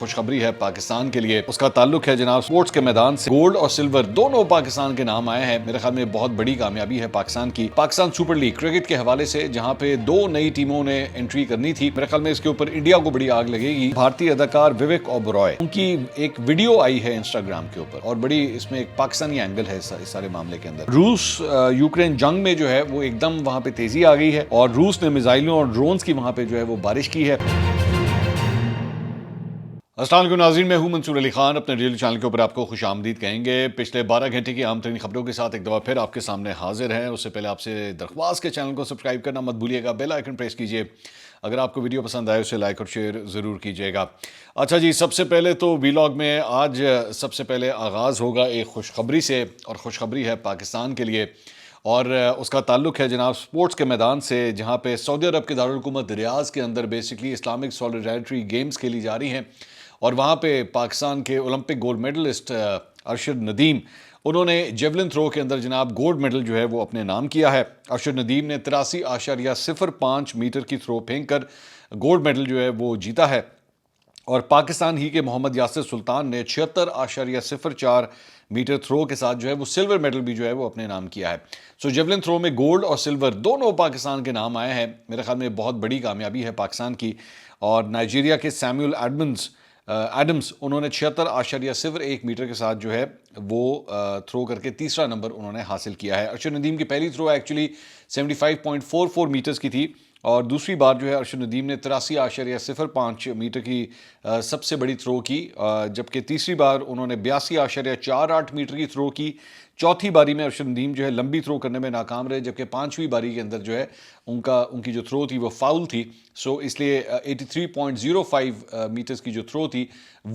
خوشخبری ہے پاکستان کے لیے، اس کا تعلق ہے جناب سپورٹس کے میدان سے۔ گولڈ اور سلور دونوں پاکستان کے نام آئے ہیں۔ میرے خیال میں بہت بڑی کامیابی ہے پاکستان کی۔ پاکستان سپر لیگ کرکٹ کے حوالے سے جہاں پہ دو نئی ٹیموں نے انٹری کرنی تھی، میرے خیال میں اس کے اوپر انڈیا کو بڑی آگ لگے گی۔ بھارتی اداکار وویک اوبرائے، ان کی ایک ویڈیو آئی ہے انسٹاگرام کے اوپر، اور بڑی اس میں ایک پاکستانی اینگل ہے اس سارے معاملے کے اندر۔ روس یوکرین جنگ میں جو ہے وہ ایک دم وہاں پہ تیزی آ گئی ہے، اور روس نے میزائلوں اور ڈرونز کی وہاں پہ جو ہے وہ بارش کی ہے۔ السلام علیکم ناظرین، میں ہوں منصور علی خان، اپنے ریل چینل کے اوپر آپ کو خوش آمدید کہیں گے۔ پچھلے 12 گھنٹے کی اہم ترین خبروں کے ساتھ ایک دفعہ پھر آپ کے سامنے حاضر ہیں۔ اس سے پہلے آپ سے درخواست کے چینل کو سبسکرائب کرنا مت بھولیے گا، بیل آئیکن پریس کیجئے۔ اگر آپ کو ویڈیو پسند آئے اسے لائک اور شیئر ضرور کیجئے گا۔ اچھا جی، سب سے پہلے تو ویلاگ میں آج سب سے پہلے آغاز ہوگا ایک خوشخبری سے، اور خوشخبری ہے پاکستان کے لیے، اور اس کا تعلق ہے جناب سپورٹس کے میدان سے، جہاں پہ سعودی عرب کے دارالحکومت ریاض کے اندر بیسکلی اسلامک سولیڈارٹی گیمز کھیلی جا رہی ہیں، اور وہاں پہ پاکستان کے Olympic gold medallist Arshad Nadeem, انہوں نے جیولن تھرو کے اندر جناب گولڈ میڈل جو ہے وہ اپنے نام کیا ہے۔ ارشد ندیم نے 83.05 میٹر کی تھرو پھینک کر گولڈ میڈل جو ہے وہ جیتا ہے، اور پاکستان ہی کے محمد یاسر سلطان نے 76.04 میٹر تھرو کے ساتھ جو ہے وہ سلور میڈل بھی جو ہے وہ اپنے نام کیا ہے۔ سو جیولن تھرو میں گولڈ اور سلور دونوں پاکستان کے نام آئے ہیں۔ میرے خیال میں بہت بڑی کامیابی ہے پاکستان کی، اور نائجیریا کے سیمیول ایڈمز انہوں نے 76.01 میٹر کے ساتھ جو ہے وہ تھرو کر کے تیسرا نمبر انہوں نے حاصل کیا ہے۔ ارشد ندیم کی پہلی تھرو ایکچولی 75.44 میٹرز کی تھی، اور دوسری بار جو ہے ارشد ندیم نے 83.05 میٹر کی سب سے بڑی تھرو کی، جبکہ تیسری بار انہوں نے 82.48 میٹر کی تھرو کی۔ چوتھی باری میں ارشد ندیم جو ہے لمبی تھرو کرنے میں ناکام رہے، جبکہ پانچویں باری کے اندر جو ہے ان کی جو تھرو تھی وہ فاؤل تھی، سو اس لیے 83.05 میٹرز کی جو تھرو تھی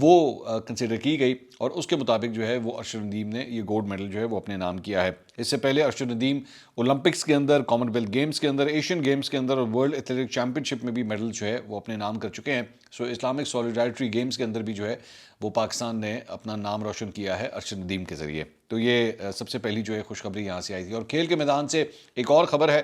وہ کنسیڈر کی گئی، اور اس کے مطابق جو ہے وہ ارشد ندیم نے یہ گولڈ میڈل جو ہے وہ اپنے نام کیا ہے۔ اس سے پہلے ارشد ندیم اولمپکس کے اندر، کامن ویلتھ گیمز کے اندر، ایشین گیمز کے اندر اور ورلڈ ایتھلیٹک چیمپئن شپ میں بھی میڈل جو ہے وہ اپنے نام کر چکے ہیں۔ سو اسلامک سولیڈارٹی گیمز کے اندر بھی جو ہے وہ پاکستان نے اپنا نام روشن کیا ہے ارشد ندیم کے ذریعے۔ تو یہ سب سے پہلی جو ہے خوشخبری یہاں سے آئی تھی۔ اور کھیل کے میدان سے ایک اور خبر ہے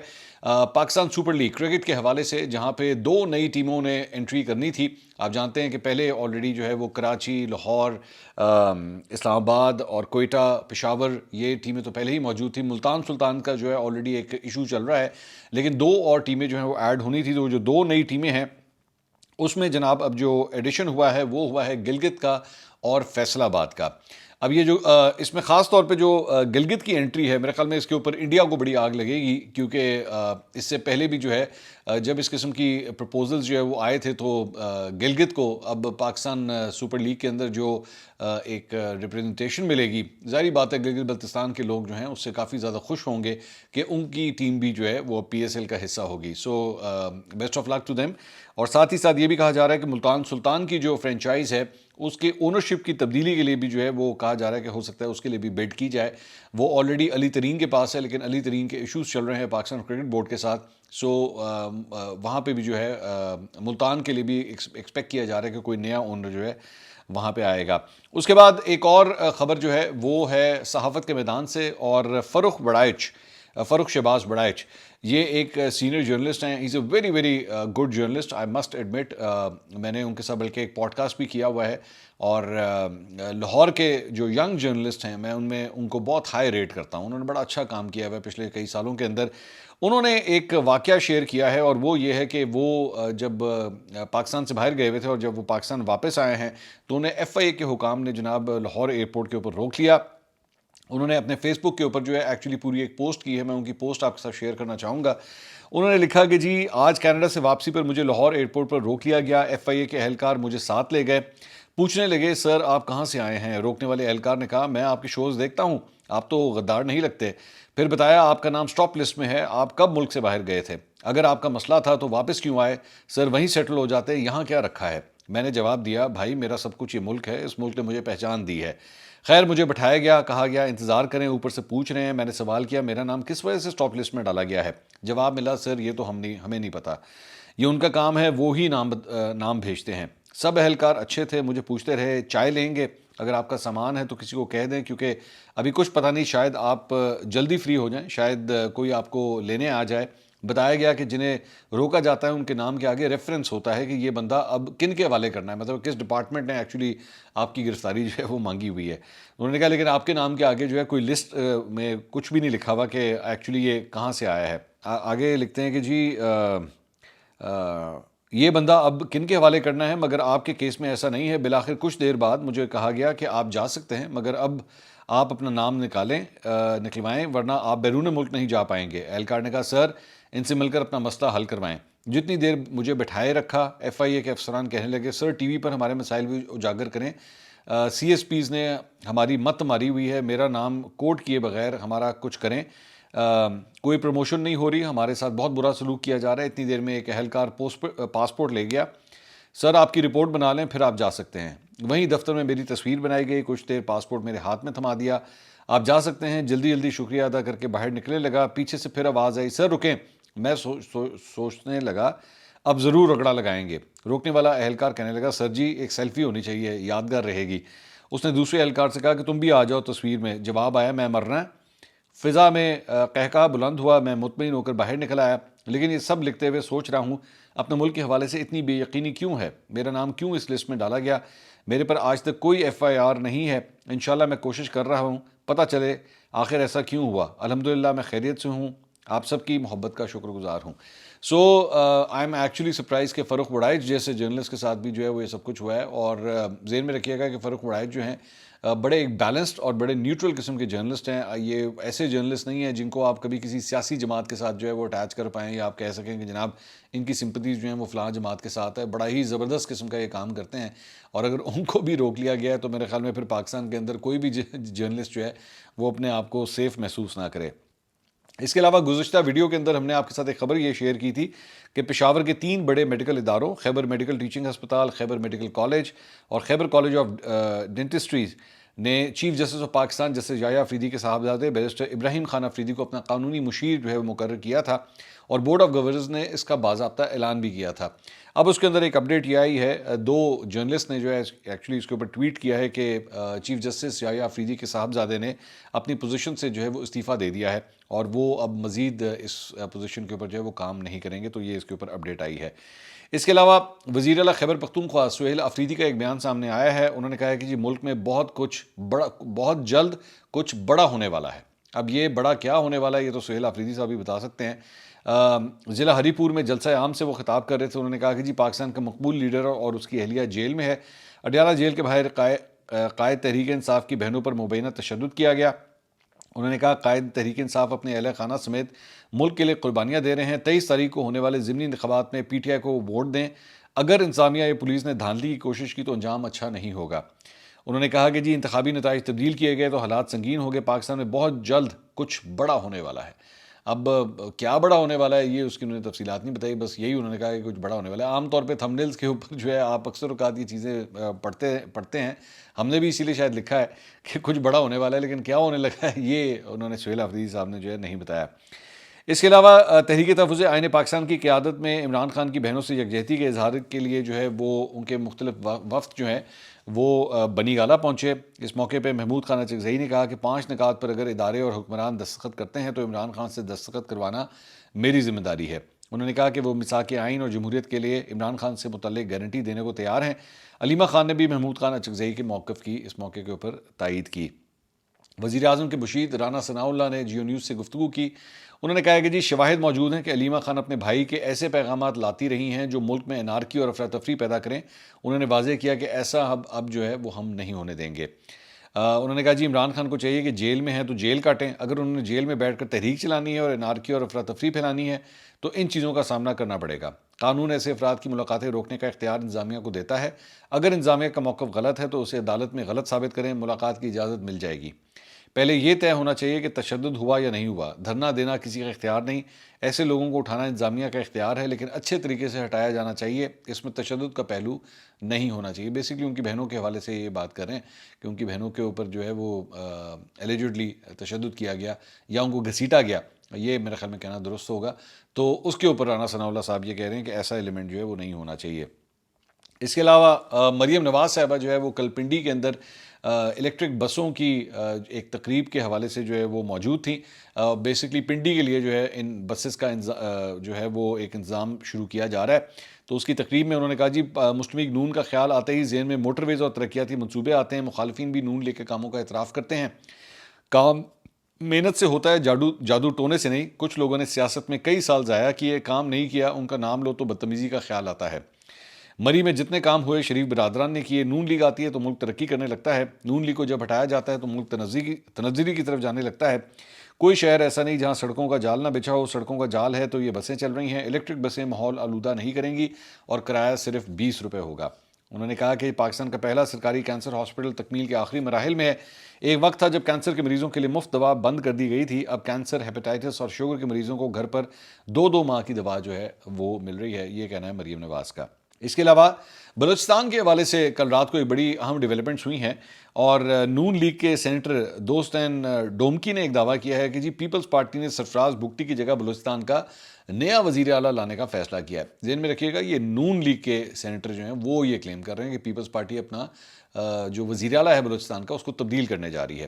پاکستان سپر لیگ کرکٹ کے حوالے سے، جہاں پہ دو نئی ٹیموں نے انٹری کرنی تھی۔ آپ جانتے ہیں کہ پہلے آلریڈی جو ہے وہ کراچی، لاہور، اسلام آباد اور کوئٹہ، پشاور، یہ ٹیمیں تو پہلے ہی موجود تھیں۔ ملتان سلطان کا جو ہے آلریڈی ایک ایشو چل رہا ہے، لیکن دو اور ٹیمیں جو ہیں وہ ایڈ ہونی تھی۔ تو جو دو نئی ٹیمیں ہیں اس میں جناب اب جو ایڈیشن ہوا ہے وہ ہوا ہے گلگت کا اور فیصل آباد کا۔ اب یہ جو اس میں خاص طور پہ جو گلگت کی انٹری ہے، میرے خیال میں اس کے اوپر انڈیا کو بڑی آگ لگے گی، کیونکہ اس سے پہلے بھی جو ہے جب اس قسم کی پروپوزلز جو ہے وہ آئے تھے تو گلگت کو اب پاکستان سپر لیگ کے اندر جو ایک ریپرزنٹیشن ملے گی، ظاہری بات ہے گلگت بلتستان کے لوگ جو ہیں اس سے کافی زیادہ خوش ہوں گے کہ ان کی ٹیم بھی جو ہے وہ پی ایس ایل کا حصہ ہوگی۔ So best of luck to them. اور ساتھ ہی ساتھ یہ بھی کہا جا رہا ہے کہ ملتان سلطان کی جو فرینچائز ہے اس کے اونرشپ کی تبدیلی کے لیے بھی جو ہے وہ کہا جا رہا ہے کہ ہو سکتا ہے اس کے لیے بھی بڈ کی جائے۔ وہ آلریڈی علی ترین کے پاس ہے، لیکن علی ترین کے ایشوز چل رہے ہیں پاکستان کرکٹ بورڈ کے ساتھ، سو وہاں پہ بھی جو ہے ملتان کے لیے بھی ایکسپیکٹ کیا جا رہا ہے کہ کوئی نیا اونر جو ہے وہاں پہ آئے گا۔ اس کے بعد ایک اور خبر جو ہے وہ ہے صحافت کے میدان سے، اور فروخ شہباز بڑائچ، یہ ایک سینئر جرنلسٹ ہیں۔ As a very very good journalist, I must admit. میں نے ان کے ساتھ بلکہ ایک پوڈ کاسٹ بھی کیا ہوا ہے، اور لاہور کے جو ینگ جرنلسٹ ہیں میں ان کو بہت ہائی ریٹ کرتا ہوں۔ انہوں نے بڑا اچھا کام کیا ہوا ہے پچھلے کئی سالوں کے اندر۔ انہوں نے ایک واقعہ شیئر کیا ہے، اور وہ یہ ہے کہ وہ جب پاکستان سے باہر گئے ہوئے تھے اور جب وہ پاکستان واپس آئے ہیں تو انہیں ایف آئی اے کے حکام نے جناب لاہور ایئرپورٹ کے اوپر روک لیا۔ انہوں نے اپنے فیس بک کے اوپر جو ہے ایکچولی پوری ایک پوسٹ کی ہے، میں ان کی پوسٹ آپ کے ساتھ شیئر کرنا چاہوں گا۔ انہوں نے لکھا کہ جی آج کینیڈا سے واپسی پر مجھے لاہور ایئرپورٹ پر روک لیا گیا، ایف آئی اے کے اہلکار مجھے ساتھ لے گئے، پوچھنے لگے سر آپ کہاں سے آئے ہیں؟ روکنے والے اہلکار نے کہا میں آپ کے شوز دیکھتا ہوں، آپ تو غدار نہیں لگتے۔ پھر بتایا آپ کا نام سٹاپ لسٹ میں ہے، آپ کب ملک سے باہر گئے تھے؟ اگر آپ کا مسئلہ تھا تو واپس کیوں آئے؟ سر وہیں سیٹل ہو جاتے، یہاں کیا رکھا ہے؟ میں نے جواب دیا بھائی میرا سب کچھ یہ ملک ہے، اس ملک نے مجھے پہچان دی ہے۔ خیر مجھے بٹھایا گیا، کہا گیا انتظار کریں، اوپر سے پوچھ رہے ہیں۔ میں نے سوال کیا میرا نام کس وجہ سے سٹاپ لسٹ میں ڈالا گیا ہے؟ جواب ملا سر یہ تو ہمیں نہیں پتا، یہ ان کا کام ہے، وہ ہی نام بھیجتے ہیں۔ سب اہلکار اچھے تھے، مجھے پوچھتے رہے چائے لیں گے؟ اگر آپ کا سامان ہے تو کسی کو کہہ دیں، کیونکہ ابھی کچھ پتہ نہیں، شاید آپ جلدی فری ہو جائیں، شاید کوئی آپ کو لینے آ جائے، بتایا گیا کہ جنہیں روکا جاتا ہے ان کے نام کے آگے ریفرنس ہوتا ہے کہ یہ بندہ اب کن کے حوالے کرنا ہے، مطلب کس ڈپارٹمنٹ نے ایکچولی آپ کی گرفتاری جو ہے وہ مانگی ہوئی ہے. انہوں نے کہا لیکن آپ کے نام کے آگے جو ہے کوئی لسٹ میں کچھ بھی نہیں لکھا ہوا کہ ایکچولی یہ کہاں سے آیا ہے. آگے لکھتے ہیں کہ جی یہ بندہ اب کن کے حوالے کرنا ہے، مگر آپ کے کیس میں ایسا نہیں ہے. بالآخر کچھ دیر بعد مجھے کہا گیا کہ آپ جا سکتے ہیں، مگر اب آپ اپنا نام نکلوائیں ورنہ آپ بیرون ملک نہیں جا پائیں گے. اہلکار نے کہا سر ان سے مل کر اپنا مسئلہ حل کروائیں. جتنی دیر مجھے بٹھائے رکھا، ایف آئی اے کے افسران کہنے لگے سر ٹی وی پر ہمارے مسائل بھی اجاگر کریں، سی ایس پیز نے ہماری مت ماری ہوئی ہے، میرا نام کوٹ کیے بغیر ہمارا کچھ کریں، کوئی پروموشن نہیں ہو رہی، ہمارے ساتھ بہت برا سلوک کیا جا رہا ہے. اتنی دیر میں ایک اہلکار پاسپورٹ لے گیا. سر آپ کی رپورٹ بنا لیں پھر آپ جا سکتے ہیں. وہیں دفتر میں میری تصویر بنائی گئی، کچھ دیر پاسپورٹ میرے ہاتھ میں تھما دیا. آپ جا سکتے ہیں. جلدی جلدی شکریہ ادا کر کے باہر نکلنے لگا. پیچھے سے پھر آواز آئی سر رکیں. میں سوچنے لگا اب ضرور رگڑا لگائیں گے. روکنے والا اہلکار کہنے لگا سر جی ایک سیلفی ہونی چاہیے، یادگار رہے گی. اس نے دوسرے اہلکار سے کہا کہ تم بھی آ جاؤ تصویر میں. جواب آیا میں مرنا ہے. فضا میں قہقہ بلند ہوا. میں مطمئن ہو کر باہر نکل آیا. لیکن یہ سب لکھتے ہوئے سوچ رہا ہوں اپنے ملک کے حوالے سے اتنی بے یقینی کیوں ہے؟ میرا نام کیوں اس لسٹ میں ڈالا گیا؟ میرے پر آج تک کوئی ایف آئی آر نہیں ہے. انشاءاللہ میں کوشش کر رہا ہوں پتہ چلے آخر ایسا کیوں ہوا. الحمدللہ میں خیریت سے ہوں. آپ سب کی محبت کا شکر گزار ہوں. سو آئی ایم ایکچولی سرپرائز کہ فروخ وڑائچ جیسے جرنلسٹ کے ساتھ بھی جو ہے وہ یہ سب کچھ ہوا ہے. اور ذہن میں رکھیے گا کہ فروخ وڑائچ جو ہیں بڑے ایک بیلنسڈ اور بڑے نیوٹرل قسم کے جرنلسٹ ہیں. یہ ایسے جرنلسٹ نہیں ہیں جن کو آپ کبھی کسی سیاسی جماعت کے ساتھ جو ہے وہ اٹیچ کر پائیں یا آپ کہہ سکیں کہ جناب ان کی سمپتیز جو ہیں وہ فلاں جماعت کے ساتھ ہے. بڑا ہی زبردست قسم کا یہ کام کرتے ہیں. اور اگر ان کو بھی روک لیا گیا ہے تو میرے خیال میں پھر پاکستان کے اندر کوئی بھی جرنلسٹ جو ہے وہ اپنے آپ کو سیف محسوس نہ کرے. اس کے علاوہ گزشتہ ویڈیو کے اندر ہم نے آپ کے ساتھ ایک خبر یہ شیئر کی تھی کہ پشاور کے 3 بڑے میڈیکل اداروں خیبر میڈیکل ٹیچنگ ہسپتال، خیبر میڈیکل کالج اور خیبر کالج آف ڈینٹسٹریز نے chief justice of Pakistan justice Yahya Afridi کے صاحبزادے بیرسٹر ابراہیم خان افریدی کو اپنا قانونی مشیر جو ہے وہ مقرر کیا تھا اور بورڈ آف گورنرز نے اس کا باضابطہ اعلان بھی کیا تھا. اب اس کے اندر ایک اپڈیٹ یہ آئی ہے، 2 جرنلسٹ نے جو ہے ایکچولی اس کے اوپر ٹویٹ کیا ہے کہ چیف جسٹس یحییٰ افریدی کے صاحبزادے نے اپنی پوزیشن سے جو ہے وہ استعفیٰ دے دیا ہے اور وہ اب مزید اس پوزیشن کے اوپر جو ہے وہ کام نہیں کریں گے. تو یہ اس کے اوپر اپڈیٹ آئی ہے. اس کے علاوہ وزیر اعلیٰ خیبر پختونخوا سہیل افریدی کا ایک بیان سامنے آیا ہے. انہوں نے کہا ہے کہ جی ملک میں بہت جلد کچھ بڑا ہونے والا ہے. اب یہ بڑا کیا ہونے والا ہے یہ تو سہیل افریدی صاحب بھی بتا سکتے ہیں. ضلع ہری پور میں جلسہ عام سے وہ خطاب کر رہے تھے. انہوں نے کہا کہ جی پاکستان کا مقبول لیڈر اور اس کی اہلیہ جیل میں ہے. اڈیالہ جیل کے باہر قائد تحریک انصاف کی بہنوں پر مبینہ تشدد کیا گیا. انہوں نے کہا قائد تحریک انصاف اپنے اہل خانہ سمیت ملک کے لیے قربانیاں دے رہے ہیں. 23 تاریخ کو ہونے والے ضمنی انتخابات میں پی ٹی آئی کو ووٹ دیں. اگر انتظامیہ یا پولیس نے دھاندلی کی کوشش کی تو انجام اچھا نہیں ہوگا. انہوں نے کہا کہ جی انتخابی نتائج تبدیل کیے گئے تو حالات سنگین ہو گئے. پاکستان میں بہت جلد کچھ بڑا ہونے والا ہے. اب کیا بڑا ہونے والا ہے یہ اس کی انہوں نے تفصیلات نہیں بتائی، بس یہی انہوں نے کہا کہ کچھ بڑا ہونے والا ہے. عام طور پہ تھمبنیلز کے اوپر جو ہے آپ اکثر اوقات یہ چیزیں پڑھتے ہیں. ہم نے بھی اسی لیے شاید لکھا ہے کہ کچھ بڑا ہونے والا ہے، لیکن کیا ہونے لگا ہے یہ انہوں نے سہیل افریدی صاحب نے جو ہے نہیں بتایا. اس کے علاوہ تحریک تحفظ آئین پاکستان کی قیادت میں عمران خان کی بہنوں سے یکجہتی کے اظہار کے لیے جو ہے وہ ان کے مختلف وفد جو ہیں وہ بنی گالہ پہنچے. اس موقع پہ محمود خان اچکزئی نے کہا کہ 5 نکات پر اگر ادارے اور حکمران دستخط کرتے ہیں تو عمران خان سے دستخط کروانا میری ذمہ داری ہے. انہوں نے کہا کہ وہ میثاق آئین اور جمہوریت کے لیے عمران خان سے متعلق گارنٹی دینے کو تیار ہیں. علیمہ خان نے بھی محمود خان اچکزئی کے موقف کی اس موقع کے اوپر تائید کی. وزیر اعظم کے مشیر رانا ثناء اللہ نے جیو نیوز سے گفتگو کی. انہوں نے کہا کہ جی شواہد موجود ہیں کہ علیمہ خان اپنے بھائی کے ایسے پیغامات لاتی رہی ہیں جو ملک میں انارکی اور افراتفری پیدا کریں. انہوں نے واضح کیا کہ ایسا اب جو ہے وہ ہم نہیں ہونے دیں گے. انہوں نے کہا جی عمران خان کو چاہیے کہ جیل میں ہیں تو جیل کاٹیں. اگر انہوں نے جیل میں بیٹھ کر تحریک چلانی ہے اور انارکی اور افراتفری پھیلانی ہے تو ان چیزوں کا سامنا کرنا پڑے گا. قانون ایسے افراد کی ملاقاتیں روکنے کا اختیار انتظامیہ کو دیتا ہے. اگر انتظامیہ کا موقف غلط ہے تو اسے عدالت میں غلط ثابت کریں، ملاقات کی اجازت مل جائے گی. پہلے یہ طے ہونا چاہیے کہ تشدد ہوا یا نہیں ہوا. دھرنا دینا کسی کا اختیار نہیں، ایسے لوگوں کو اٹھانا انتظامیہ کا اختیار ہے، لیکن اچھے طریقے سے ہٹایا جانا چاہیے. اس میں تشدد کا پہلو نہیں ہونا چاہیے. بیسکلی ان کی بہنوں کے حوالے سے یہ بات کر رہے ہیں کہ ان کی بہنوں کے اوپر جو ہے وہ ایلیجڈلی تشدد کیا گیا یا ان کو گھسیٹا گیا. یہ میرے خیال میں کہنا درست ہوگا. تو اس کے اوپر رانا ثناء اللہ صاحب یہ کہہ رہے ہیں کہ ایسا ایلیمنٹ جو ہے وہ نہیں ہونا چاہیے. اس کے علاوہ مریم نواز صاحبہ جو ہے وہ کل پنڈی کے اندر الیکٹرک بسوں کی ایک تقریب کے حوالے سے جو ہے وہ موجود تھیں. بیسکلی پنڈی کے لیے جو ہے ان بسز کا جو ہے وہ ایک انتظام شروع کیا جا رہا ہے. تو اس کی تقریب میں انہوں نے کہا جی مسلم لیگ نون کا خیال آتے ہی ذہن میں موٹر ویز اور ترقیاتی منصوبے آتے ہیں. مخالفین بھی نون لیگ کے کاموں کا اعتراف کرتے ہیں. کام محنت سے ہوتا ہے، جادو ٹونے سے نہیں. کچھ لوگوں نے سیاست میں کئی سال ضائع کیے، کام نہیں کیا، ان کا نام لو تو بدتمیزی کا خیال آتا ہے. مری میں جتنے کام ہوئے شریف برادران نے کیے. نون لیگ آتی ہے تو ملک ترقی کرنے لگتا ہے. نون لیگ کو جب ہٹایا جاتا ہے تو ملک تنزلی کی طرف جانے لگتا ہے. کوئی شہر ایسا نہیں جہاں سڑکوں کا جال نہ بچھا ہو. سڑکوں کا جال ہے تو یہ بسیں چل رہی ہیں. الیکٹرک بسیں ماحول آلودہ نہیں کریں گی اور کرایہ صرف 20 روپے ہوگا. انہوں نے کہا کہ پاکستان کا پہلا سرکاری کینسر ہاسپٹل تکمیل کے آخری مراحل میں ہے. ایک وقت تھا جب کینسر کے مریضوں کے لیے مفت دوا بند کر دی گئی تھی. اب کینسر، ہیپیٹائٹس اور شوگر کے مریضوں کو گھر پر 2 ماہ کی دوا جو ہے وہ مل رہی ہے. یہ کہنا ہے مریم نواز کا. اس کے علاوہ بلوچستان کے حوالے سے کل رات کو ایک بڑی اہم ڈیولپمنٹس ہوئی ہیں اور نون لیگ کے سینیٹر دوستین ڈومکی نے ایک دعویٰ کیا ہے کہ جی پیپلز پارٹی نے سرفراز بگٹی کی جگہ بلوچستان کا نیا وزیر اعلیٰ لانے کا فیصلہ کیا ہے. ذہن میں رکھیے گا یہ نون لیگ کے سینیٹر جو ہیں وہ یہ کلیم کر رہے ہیں کہ پیپلز پارٹی اپنا جو وزیر اعلیٰ ہے بلوچستان کا اس کو تبدیل کرنے جا رہی ہے.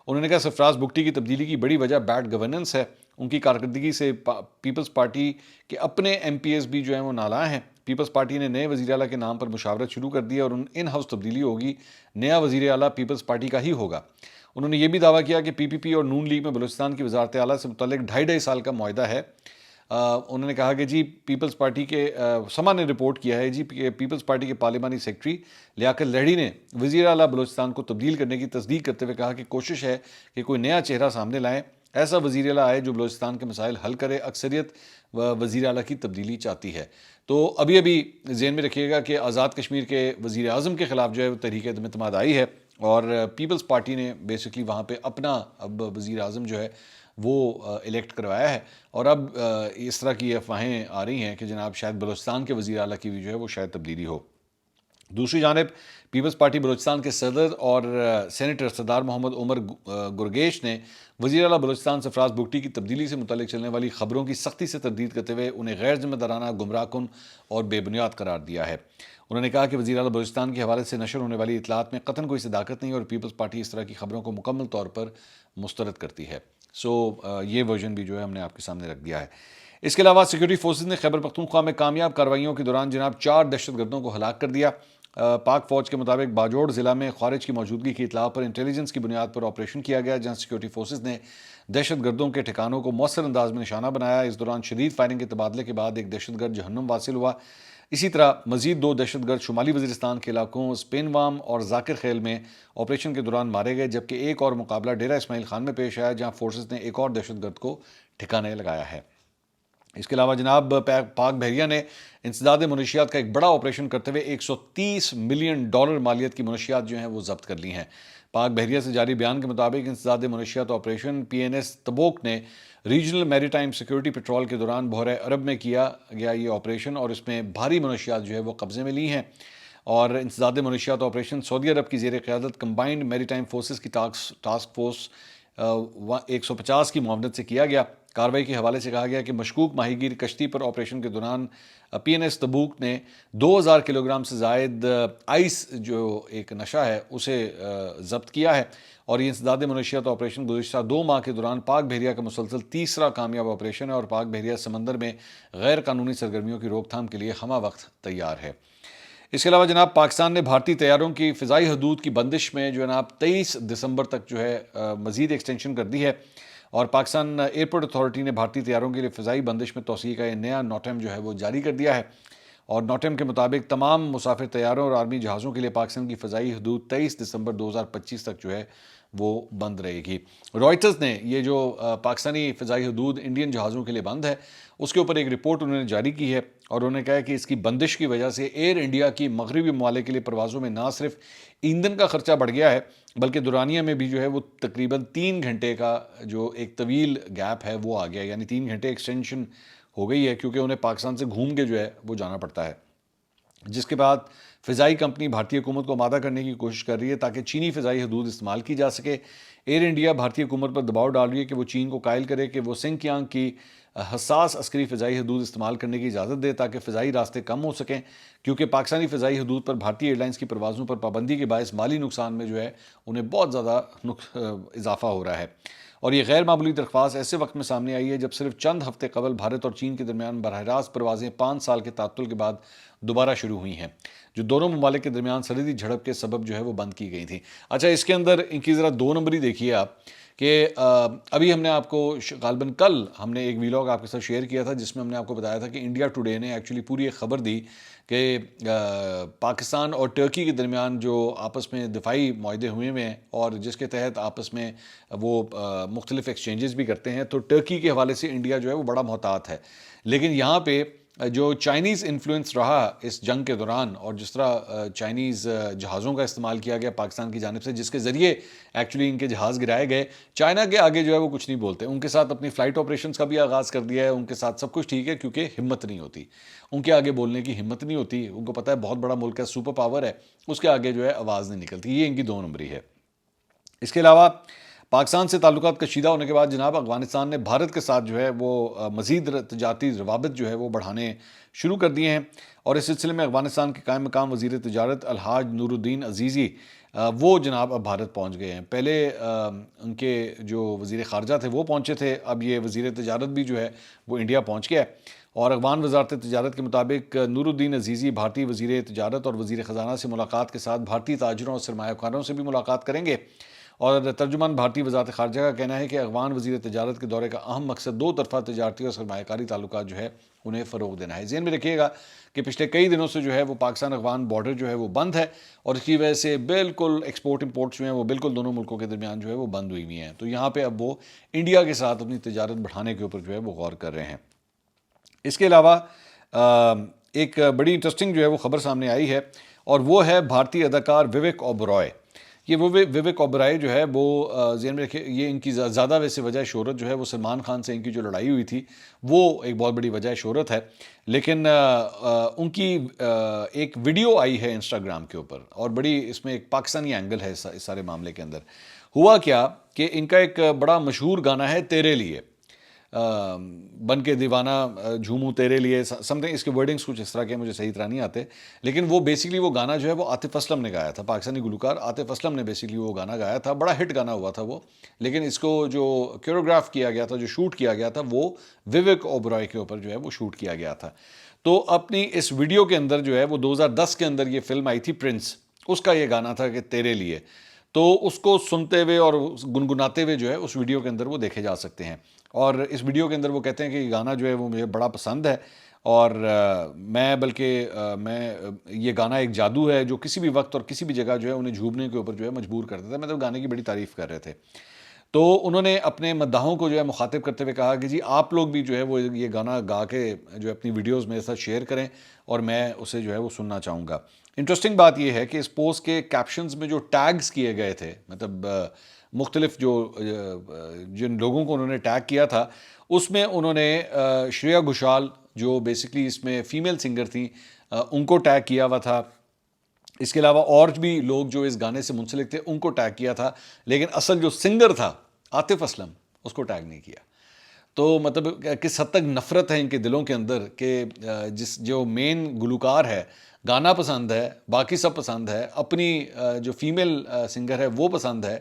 انہوں نے کہا سرفراز بگٹی کی تبدیلی کی بڑی وجہ بیڈ گورننس ہے. ان کی کارکردگی سے پیپلز پارٹی کے اپنے ایم پی ایس بھی جو ہیں وہ نالاں ہیں. پیپلز پارٹی نے نئے وزیر اعلیٰ کے نام پر مشاورت شروع کر دی ہے اور ان ہاؤس تبدیلی ہوگی. نیا وزیر اعلیٰ پیپلز پارٹی کا ہی ہوگا. انہوں نے یہ بھی دعویٰ کیا کہ پی پی پی اور نون لیگ میں بلوچستان کی وزارت اعلیٰ سے متعلق 2.5 سال کا معاہدہ ہے. انہوں نے کہا کہ جی پیپلز پارٹی کے سما نے رپورٹ کیا ہے جی پیپلز پارٹی کے پارلیمانی سیکرٹری لیاقت لہڑی نے وزیر اعلیٰ بلوچستان کو تبدیل کرنے کی تصدیق کرتے ہوئے کہا کہ کوشش ہے کہ کوئی نیا چہرہ سامنے لائیں، ایسا وزیر اعلیٰ آئے جو بلوچستان کے مسائل حل کرے. اکثریت وزیر اعلیٰ کی تبدیلی چاہتی ہے. تو ابھی ذہن میں رکھیے گا کہ آزاد کشمیر کے وزیر اعظم کے خلاف جو ہے وہ تحریک عدم اعتماد آئی ہے اور پیپلز پارٹی نے بیسکلی وہاں پہ اپنا اب وزیر اعظم جو ہے وہ الیکٹ کروایا ہے. اور اب اس طرح کی افواہیں آ رہی ہیں کہ جناب شاید بلوچستان کے وزیر اعلیٰ کی بھی جو ہے وہ شاید تبدیلی ہو. دوسری جانب پیپلز پارٹی بلوچستان کے صدر اور سینیٹر سردار محمد عمر گرگیش نے وزیر اعلیٰ بلوچستان سرفراز بگٹی کی تبدیلی سے متعلق چلنے والی خبروں کی سختی سے تردید کرتے ہوئے انہیں غیر ذمہ دارانہ، گمراہ کن اور بے بنیاد قرار دیا ہے. انہوں نے کہا کہ وزیر اعلیٰ بلوچستان کے حوالے سے نشر ہونے والی اطلاعات میں قطعاً کوئی صداقت نہیں اور پیپلز پارٹی اس طرح کی خبروں کو مکمل طور پر مسترد کرتی ہے. یہ ورژن بھی جو ہے ہم نے آپ کے سامنے رکھ دیا ہے. اس کے علاوہ سیکورٹی فورسز نے خیبر پختونخوا میں کامیاب کارروائیوں کے دوران جناب 4 دہشت گردوں کو ہلاک کر دیا. پاک فوج کے مطابق باجوڑ ضلع میں خارج کی موجودگی کی اطلاع پر انٹیلیجنس کی بنیاد پر آپریشن کیا گیا جہاں سیکورٹی فورسز نے دہشت گردوں کے ٹھکانوں کو مؤثر انداز میں نشانہ بنایا. اس دوران شدید فائرنگ کے تبادلے کے بعد ایک دہشت گرد جہنم واصل ہوا. اسی طرح مزید 2 دہشت گرد شمالی وزیرستان کے علاقوں اسپین وام اور ذاکر خیل میں آپریشن کے دوران مارے گئے جبکہ ایک اور مقابلہ ڈیرہ اسماعیل خان میں پیش آیا جہاں فورسز نے ایک اور دہشت گرد کو ٹھکانے لگایا ہے. اس کے علاوہ جناب پاک بحریہ نے انسداد منشیات کا ایک بڑا آپریشن کرتے ہوئے $130 ملین مالیت کی منشیات جو ہیں وہ ضبط کر لی ہیں. پاک بحریہ سے جاری بیان کے مطابق انسداد منشیات آپریشن پی این ایس تبوک نے ریجنل میری ٹائم سیکورٹی پیٹرول کے دوران بحیرہ عرب میں کیا گیا یہ آپریشن اور اس میں بھاری منشیات جو ہے وہ قبضے میں لی ہیں. اور انسداد منشیات آپریشن سعودی عرب کی زیر قیادت کمبائنڈ میری ٹائم فورسز کی ٹاسک فورس 150 کی معاونت سے کیا گیا. کارروائی کے حوالے سے کہا گیا کہ مشکوک ماہی گیر کشتی پر آپریشن کے دوران پی این ایس تبوک نے 2000 کلو گرام سے زائد آئس جو ایک نشہ ہے اسے ضبط کیا ہے. اور یہ انسداد منشیات آپریشن گزشتہ 2 ماہ کے دوران پاک بحریہ کا مسلسل تیسرا کامیاب آپریشن ہے اور پاک بحریہ سمندر میں غیر قانونی سرگرمیوں کی روک تھام کے لیے ہمہ وقت تیار ہے. اس کے علاوہ جناب پاکستان نے بھارتی طیاروں کی فضائی حدود کی بندش میں جو جناب 23 دسمبر تک جو ہے مزید ایکسٹینشن کر دی ہے اور پاکستان ایئرپورٹ اتھارٹی نے بھارتی طیاروں کے لیے فضائی بندش میں توسیع کا یہ نیا نوٹم جو ہے وہ جاری کر دیا ہے. اور نوٹم کے مطابق تمام مسافر طیاروں اور آرمی جہازوں کے لیے پاکستان کی فضائی حدود 23 دسمبر 2025 تک جو ہے وہ بند رہے گی. رائٹرز نے یہ جو پاکستانی فضائی حدود انڈین جہازوں کے لیے بند ہے اس کے اوپر ایک رپورٹ انہوں نے جاری کی ہے اور انہوں نے کہا کہ اس کی بندش کی وجہ سے ایئر انڈیا کی مغربی ممالک کے لیے پروازوں میں نہ صرف ایندھن کا خرچہ بڑھ گیا ہے بلکہ دورانیہ میں بھی جو ہے وہ تقریباً 3 گھنٹے کا جو ایک طویل گیپ ہے وہ آ گیا یعنی 3 گھنٹے ایکسٹینشن ہو گئی ہے کیونکہ انہیں پاکستان سے گھوم کے جو ہے وہ جانا پڑتا ہے. جس کے بعد فضائی کمپنی بھارتی حکومت کو آمادہ کرنے کی کوشش کر رہی ہے تاکہ چینی فضائی حدود استعمال کی جا سکے. ایئر انڈیا بھارتی حکومت پر دباؤ ڈال رہی ہے کہ وہ چین کو قائل کرے کہ وہ سنکیانگ کی حساس عسکری فضائی حدود استعمال کرنے کی اجازت دے تاکہ فضائی راستے کم ہو سکیں، کیونکہ پاکستانی فضائی حدود پر بھارتی ایئر لائنس کی پروازوں پر پابندی کے باعث مالی نقصان میں جو ہے انہیں بہت زیادہ اضافہ ہو رہا ہے۔ اور یہ غیر معمولی درخواست ایسے وقت میں سامنے آئی ہے جب صرف چند ہفتے قبل بھارت اور چین کے درمیان براہ راست پروازیں 5 سال کے تعطل کے بعد دوبارہ شروع ہوئی ہیں، جو دونوں ممالک کے درمیان سرحدی جھڑپ کے سبب جو ہے وہ بند کی گئی تھیں۔ اچھا، اس کے اندر ان کی ذرا 2 نمبری دیکھیے آپ کہ ابھی ہم نے آپ کو غالباً کل ہم نے ایک ویلاگ آپ کے ساتھ شیئر کیا تھا جس میں ہم نے آپ کو بتایا تھا کہ انڈیا ٹوڈے نے ایکچولی پوری ایک خبر دی کہ پاکستان اور ٹرکی کے درمیان جو آپس میں دفاعی معاہدے ہوئے ہیں اور جس کے تحت آپس میں وہ مختلف ایکسچینجز بھی کرتے ہیں، تو ٹرکی کے حوالے سے انڈیا جو ہے وہ بڑا محتاط ہے، لیکن یہاں پہ جو چائنیز انفلوئنس رہا اس جنگ کے دوران اور جس طرح چائنیز جہازوں کا استعمال کیا گیا پاکستان کی جانب سے جس کے ذریعے ایکچولی ان کے جہاز گرائے گئے، چائنا کے آگے جو ہے وہ کچھ نہیں بولتے، ان کے ساتھ اپنی فلائٹ آپریشنز کا بھی آغاز کر دیا ہے، ان کے ساتھ سب کچھ ٹھیک ہے کیونکہ ہمت نہیں ہوتی، ان کے آگے بولنے کی ہمت نہیں ہوتی، ان کو پتہ ہے بہت بڑا ملک ہے، سپر پاور ہے، اس کے آگے جو ہے آواز نہیں نکلتی۔ یہ ان کی 2 نمبری ہے۔ اس کے علاوہ پاکستان سے تعلقات کشیدہ ہونے کے بعد جناب افغانستان نے بھارت کے ساتھ جو ہے وہ مزید تجارتی روابط جو ہے وہ بڑھانے شروع کر دیے ہیں، اور اس سلسلے میں افغانستان کے قائم مقام وزیر تجارت الحاج نور الدین عزیزی وہ جناب اب بھارت پہنچ گئے ہیں۔ پہلے ان کے جو وزیر خارجہ تھے وہ پہنچے تھے، اب یہ وزیر تجارت بھی جو ہے وہ انڈیا پہنچ گیا ہے، اور افغان وزارت تجارت کے مطابق نور الدین عزیزی بھارتی وزیر تجارت اور وزیر خزانہ سے ملاقات کے ساتھ بھارتی تاجروں اور سرمایہ کاروں سے بھی ملاقات کریں گے، اور ترجمان بھارتی وزارت خارجہ کا کہنا ہے کہ افغان وزیر تجارت کے دورے کا اہم مقصد 2 طرفہ تجارتی اور سرمایہ کاری تعلقات جو ہے انہیں فروغ دینا ہے۔ ذہن میں رکھیے گا کہ پچھلے کئی دنوں سے جو ہے وہ پاکستان افغان بارڈر جو ہے وہ بند ہے، اور اس کی وجہ سے بالکل ایکسپورٹ امپورٹس جو ہیں وہ بالکل دونوں ملکوں کے درمیان جو ہے وہ بند ہوئی ہوئی ہیں، تو یہاں پہ اب وہ انڈیا کے ساتھ اپنی تجارت بڑھانے کے اوپر جو ہے وہ غور کر رہے ہیں۔ اس کے علاوہ ایک بڑی انٹرسٹنگ جو ہے وہ خبر سامنے آئی ہے، اور وہ ہے بھارتی اداکار وویک اوبرائے۔ یہ وویک اوبرائے جو ہے وہ ذہن میں رکھے، یہ ان کی زیادہ ویسے وجہ شہرت جو ہے وہ سلمان خان سے ان کی جو لڑائی ہوئی تھی وہ ایک بہت بڑی وجہ شہرت ہے، لیکن ان کی ایک ویڈیو آئی ہے انسٹاگرام کے اوپر، اور بڑی اس میں ایک پاکستانی اینگل ہے اس سارے معاملے کے اندر۔ ہوا کیا کہ ان کا ایک بڑا مشہور گانا ہے تیرے لیے، بن کے دیوانہ جھوموں تیرے لیے، سم تھنگ، اس کے ورڈنگز کچھ اس طرح کے مجھے صحیح طرح نہیں آتے، لیکن وہ بیسیکلی وہ گانا جو ہے وہ عاطف اسلم نے گایا تھا، پاکستانی گلوکار عاطف اسلم نے بیسیکلی وہ گانا گایا تھا، بڑا ہٹ گانا ہوا تھا وہ، لیکن اس کو جو کوریوگراف کیا گیا تھا، جو شوٹ کیا گیا تھا، وہ وویک اوبرائے کے اوپر جو ہے وہ شوٹ کیا گیا تھا۔ تو اپنی اس ویڈیو کے اندر جو ہے وہ 2010 کے اندر یہ فلم آئی تھی پرنس، اس کا یہ گانا تھا کہ تیرے لیے، تو اس کو سنتے ہوئے اور گنگناتے ہوئے جو ہے اس ویڈیو کے اندر وہ دیکھے جا سکتے ہیں، اور اس ویڈیو کے اندر وہ کہتے ہیں کہ یہ گانا جو ہے وہ مجھے بڑا پسند ہے، اور میں یہ گانا ایک جادو ہے جو کسی بھی وقت اور کسی بھی جگہ جو ہے انہیں جھومنے کے اوپر جو ہے مجبور کر دیتا ہے، مطلب گانے کی بڑی تعریف کر رہے تھے۔ تو انہوں نے اپنے مداحوں کو جو ہے مخاطب کرتے ہوئے کہا کہ جی آپ لوگ بھی جو ہے وہ یہ گانا گا کے جو اپنی ویڈیوز میرے ساتھ شیئر کریں، اور میں اسے جو ہے وہ سننا چاہوں گا۔ انٹرسٹنگ بات یہ ہے کہ اس پوسٹ کے کیپشنز میں جو ٹیگز کیے گئے تھے، مطلب مختلف جن لوگوں کو انہوں نے ٹیگ کیا تھا، اس میں انہوں نے شرییا گھوشال جو بیسکلی اس میں فیمیل سنگر تھیں ان کو ٹیگ کیا ہوا تھا، اس کے علاوہ اور بھی لوگ جو اس گانے سے منسلک تھے ان کو ٹیگ کیا تھا، لیکن اصل جو سنگر تھا عاطف اسلم اس کو ٹیگ نہیں کیا۔ تو مطلب کس حد تک نفرت ہے ان کے دلوں کے اندر کہ جو مین گلوکار ہے گانا پسند ہے، باقی سب پسند ہے، اپنی جو فیمیل سنگر ہے وہ پسند ہے،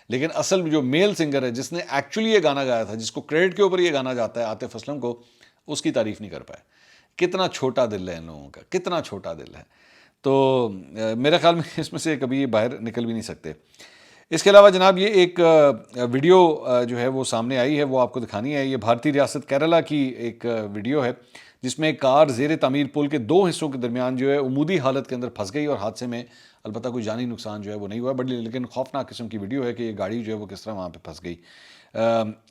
لیکن اصل جو میل سنگر ہے جس نے ایکچولی یہ گانا گایا تھا، جس کو کریڈٹ کے اوپر یہ گانا جاتا ہے عاطف اسلم کو، اس کی تعریف نہیں کر پائے۔ کتنا چھوٹا دل ہے ان لوگوں کا، کتنا چھوٹا دل ہے۔ تو میرے خیال میں اس میں سے کبھی یہ باہر نکل بھی نہیں سکتے۔ اس کے علاوہ جناب یہ ایک ویڈیو جو ہے وہ سامنے آئی ہے، وہ آپ کو دکھانی ہے۔ یہ بھارتی ریاست کیرلا کی ایک ویڈیو ہے جس میں ایک کار زیر تعمیر پل کے 2 حصوں کے درمیان جو ہے عمودی حالت کے اندر پھنس گئی، اور حادثے میں البتہ کوئی جانی نقصان جو ہے وہ نہیں ہوا، لیکن خوفناک قسم کی ویڈیو ہے کہ یہ گاڑی جو ہے وہ کس طرح وہاں پہ پھنس گئی۔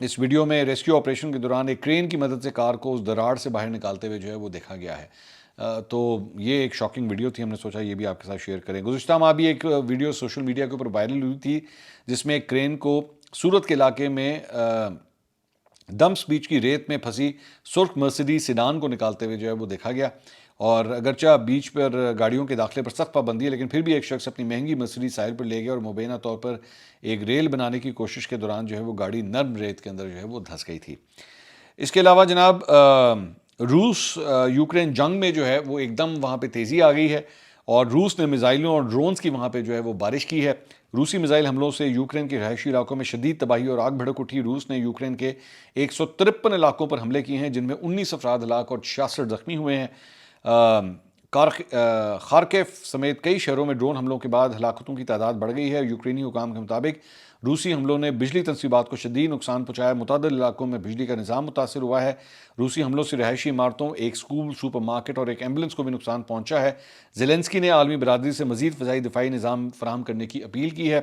اس ویڈیو میں ریسکیو آپریشن کے دوران ایک کرین کی مدد سے کار کو اس دراڑ سے باہر نکالتے ہوئے جو ہے وہ دیکھا گیا ہے۔ تو یہ ایک شاکنگ ویڈیو تھی، ہم نے سوچا یہ بھی آپ کے ساتھ شیئر کریں۔ گزشتہ ماہ بھی ایک ویڈیو سوشل میڈیا کے اوپر وائرل ہوئی تھی جس میں ایک کرین کو سورت کے علاقے میں دمس بیچ کی ریت میں پھنسی سرخ مرسیڈیز سیڈان کو نکالتے ہوئے جو ہے وہ دیکھا گیا، اور اگرچہ بیچ پر گاڑیوں کے داخلے پر سخت پابندی ہے، لیکن پھر بھی ایک شخص اپنی مہنگی مرسیڈیز ساحل پر لے گیا اور مبینہ طور پر ایک ریل بنانے کی کوشش کے دوران جو ہے وہ گاڑی نرم ریت کے اندر جو ہے وہ دھنس گئی تھی۔ اس کے علاوہ جناب روس یوکرین جنگ میں جو ہے وہ ایک دم وہاں پہ تیزی آ گئی ہے اور روس نے میزائلوں اور ڈرونز کی وہاں پہ جو ہے وہ بارش کی ہے۔ روسی میزائل حملوں سے یوکرین کے رہائشی علاقوں میں شدید تباہی اور آگ بھڑک اٹھی۔ روس نے یوکرین کے 153 علاقوں پر حملے کیے ہیں جن میں 19 افراد ہلاک اور 66 زخمی ہوئے ہیں۔ خارکیف سمیت کئی شہروں میں ڈرون حملوں کے بعد ہلاکتوں کی تعداد بڑھ گئی ہے۔ یوکرینی حکام کے مطابق روسی حملوں نے بجلی تنصیبات کو شدید نقصان پہنچایا، متعدد علاقوں میں بجلی کا نظام متاثر ہوا ہے۔ روسی حملوں سے رہائشی عمارتوں، ایک سکول، سپر مارکیٹ اور ایک ایمبولینس کو بھی نقصان پہنچا ہے۔ زیلنسکی نے عالمی برادری سے مزید فضائی دفاعی نظام فراہم کرنے کی اپیل کی ہے۔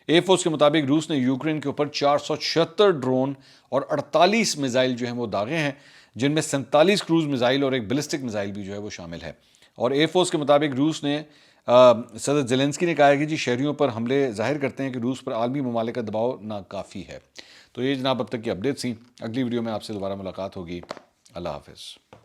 ایئر فورس کے مطابق روس نے یوکرین کے اوپر 476 ڈرون اور 48 میزائل جو ہیں وہ داغے ہیں، جن میں 47 کروز میزائل اور ایک بیلسٹک میزائل بھی جو ہے وہ شامل ہے۔ اور ایئر فورس کے مطابق روس نے صدر زیلنسکی نے کہا ہے کہ جی شہریوں پر حملے ظاہر کرتے ہیں کہ روس پر عالمی ممالک کا دباؤ ناکافی ہے۔ تو یہ جناب اب تک کی اپڈیٹس تھیں۔ اگلی ویڈیو میں آپ سے دوبارہ ملاقات ہوگی۔ اللہ حافظ۔